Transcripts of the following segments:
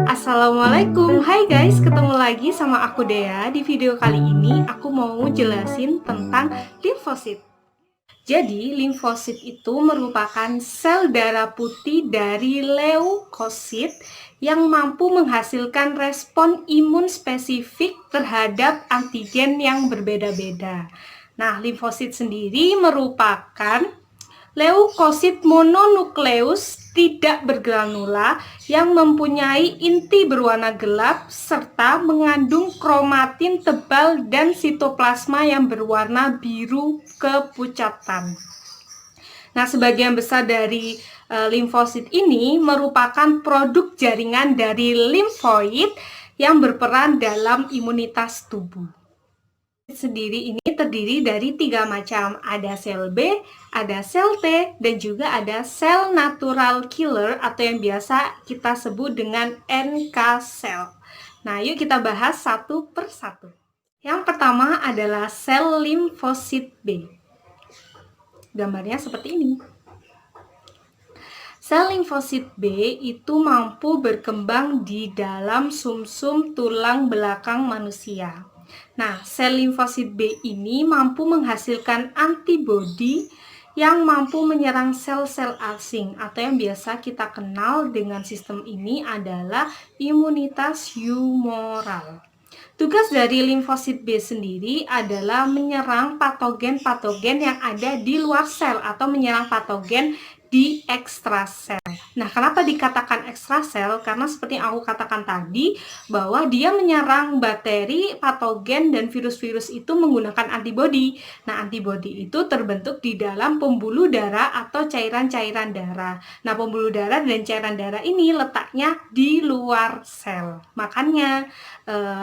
Assalamualaikum, hai guys, ketemu lagi sama aku Dea. Di video kali ini aku mau jelasin tentang limfosit. Jadi, limfosit itu merupakan sel darah putih dari leukosit yang mampu menghasilkan respon imun spesifik terhadap antigen yang berbeda-beda. Nah, limfosit sendiri merupakan leukosit mononukleus tidak bergranula yang mempunyai inti berwarna gelap serta mengandung kromatin tebal dan sitoplasma yang berwarna biru kepucatan. Nah, sebagian besar dari limfosit ini merupakan produk jaringan dari limfoid yang berperan dalam imunitas tubuh. Sendiri ini terdiri dari 3 macam, ada sel B, ada sel T, dan juga ada sel natural killer atau yang biasa kita sebut dengan NK cell. Nah, yuk kita bahas satu per satu. Yang pertama adalah sel limfosit B. Gambarnya seperti ini. Sel limfosit B itu mampu berkembang di dalam sumsum tulang belakang manusia. Nah, sel limfosit B ini mampu menghasilkan antibodi yang mampu menyerang sel-sel asing atau yang biasa kita kenal dengan sistem ini adalah imunitas humoral. Tugas dari limfosit B sendiri adalah menyerang patogen-patogen yang ada di luar sel atau menyerang patogen di ekstrasel. Nah, kenapa dikatakan ekstrasel? Karena seperti yang aku katakan tadi, bahwa dia menyerang bakteri, patogen, dan virus-virus itu menggunakan antibodi. Nah, antibodi itu terbentuk di dalam pembuluh darah atau cairan-cairan darah. Nah, pembuluh darah dan cairan darah ini letaknya di luar sel. Makanya,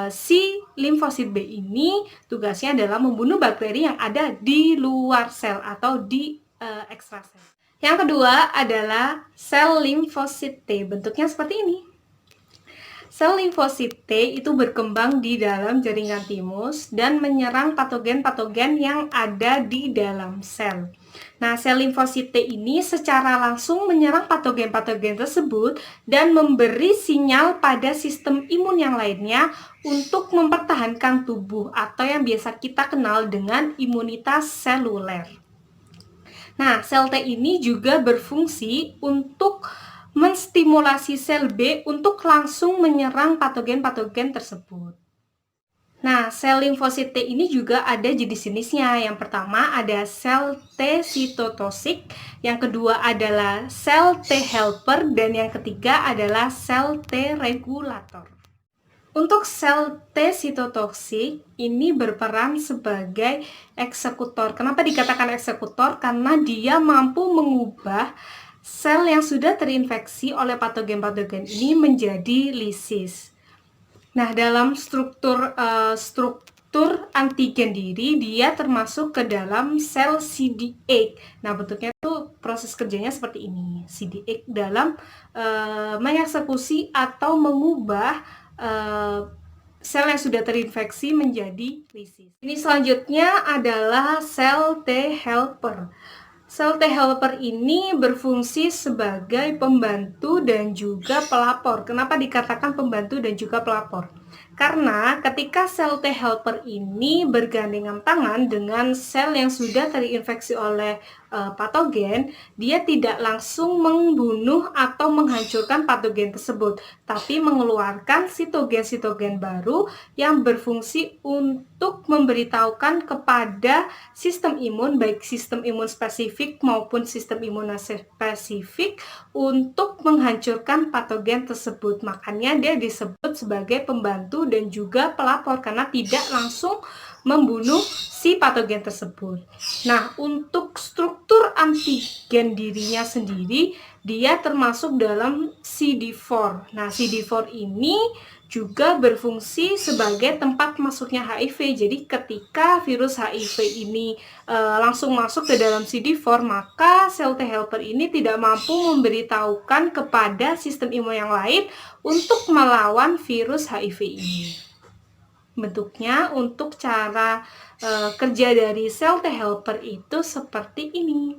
si limfosit B ini tugasnya adalah membunuh bakteri yang ada di luar sel atau di ekstrasel. Yang kedua adalah sel limfosit T. Bentuknya seperti ini. Sel limfosit T itu berkembang di dalam jaringan timus dan menyerang patogen-patogen yang ada di dalam sel. Nah, sel limfosit T ini secara langsung menyerang patogen-patogen tersebut dan memberi sinyal pada sistem imun yang lainnya untuk mempertahankan tubuh atau yang biasa kita kenal dengan imunitas seluler. Nah, sel T ini juga berfungsi untuk menstimulasi sel B untuk langsung menyerang patogen-patogen tersebut. Nah, sel limfosit T ini juga ada jenis-jenisnya. Yang pertama ada sel T sitotoksik, yang kedua adalah sel T helper, dan yang ketiga adalah sel T regulator. Untuk sel T sitotoksik ini berperan sebagai eksekutor. Kenapa dikatakan eksekutor? Karena dia mampu mengubah sel yang sudah terinfeksi oleh patogen-patogen ini menjadi lisis. Nah, dalam struktur antigen diri, dia termasuk ke dalam sel CD8. Nah, bentuknya itu proses kerjanya seperti ini. CD8 dalam mengeksekusi atau mengubah sel yang sudah terinfeksi menjadi lisis. Ini selanjutnya adalah sel T helper. Sel T helper ini berfungsi sebagai pembantu dan juga pelapor. Kenapa dikatakan pembantu dan juga pelapor? Karena ketika sel T helper ini bergandengan tangan dengan sel yang sudah terinfeksi oleh patogen, dia tidak langsung membunuh atau menghancurkan patogen tersebut, tapi mengeluarkan sitogen-sitogen baru yang berfungsi untuk memberitahukan kepada sistem imun, baik sistem imun spesifik maupun sistem imun spesifik, untuk menghancurkan patogen tersebut. Makanya dia disebut sebagai pembantu dan juga pelapor karena tidak langsung membunuh si patogen tersebut. Nah, untuk struktur antigen dirinya sendiri, dia termasuk dalam CD4. Nah, CD4 ini juga berfungsi sebagai tempat masuknya HIV. Jadi ketika virus HIV ini langsung masuk ke dalam CD4, maka sel T helper ini tidak mampu memberitahukan kepada sistem imun yang lain untuk melawan virus HIV ini. Bentuknya untuk cara kerja dari sel T helper itu seperti ini.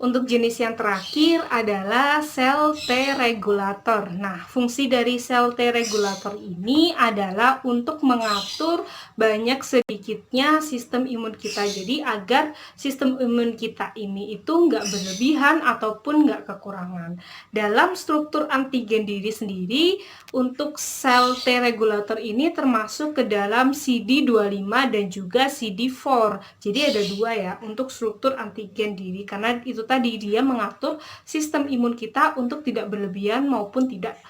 Untuk jenis yang terakhir adalah sel T regulator. Nah, fungsi dari sel T regulator ini adalah untuk mengatur banyak sedikitnya sistem imun kita. Jadi agar sistem imun kita ini itu nggak berlebihan ataupun nggak kekurangan. Dalam struktur antigen diri sendiri, untuk sel T regulator ini termasuk ke dalam CD25 dan juga CD4. Jadi ada dua ya untuk struktur antigen diri, karena itu tadi dia mengatur sistem imun kita untuk tidak berlebihan maupun tidak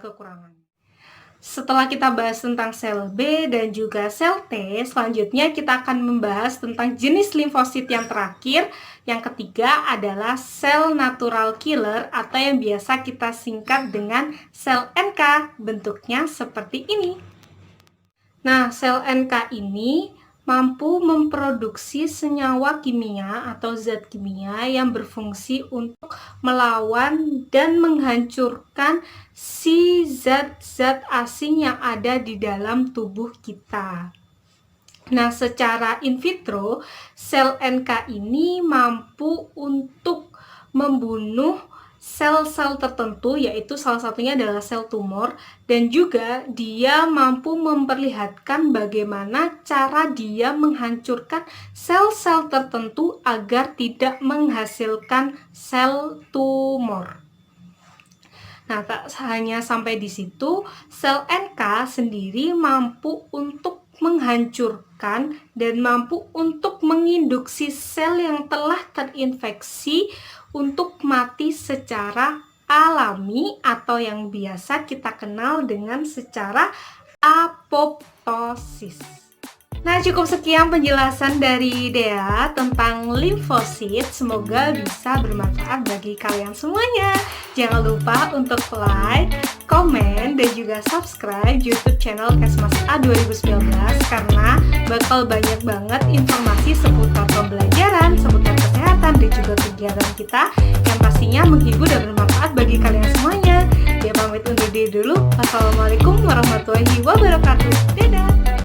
kekurangan. Setelah kita bahas tentang sel B dan juga sel T, selanjutnya kita akan membahas tentang jenis limfosit yang terakhir. Yang ketiga adalah sel natural killer atau yang biasa kita singkat dengan sel NK. Bentuknya seperti ini. Nah, sel NK ini mampu memproduksi senyawa kimia atau zat kimia yang berfungsi untuk melawan dan menghancurkan si zat-zat asing yang ada di dalam tubuh kita. Nah, secara in vitro, sel NK ini mampu untuk membunuh sel-sel tertentu, yaitu salah satunya adalah sel tumor, dan juga dia mampu memperlihatkan bagaimana cara dia menghancurkan sel-sel tertentu agar tidak menghasilkan sel tumor. Nah, tak hanya sampai di situ, sel NK sendiri mampu untuk menghancurkan dan mampu untuk menginduksi sel yang telah terinfeksi untuk mati secara alami atau yang biasa kita kenal dengan secara apoptosis. Nah, cukup sekian penjelasan dari Dea tentang limfosit. Semoga bisa bermanfaat bagi kalian semuanya. Jangan lupa untuk like, komen, dan juga subscribe YouTube channel Kesmas A 2019 karena bakal banyak banget informasi seputar pembelajaran, seputar kesehatan, dan juga kegiatan kita yang pastinya menghibur dan bermanfaat bagi kalian semuanya. Dia pamit undur diri dulu. Wassalamualaikum warahmatullahi wabarakatuh. Dadah!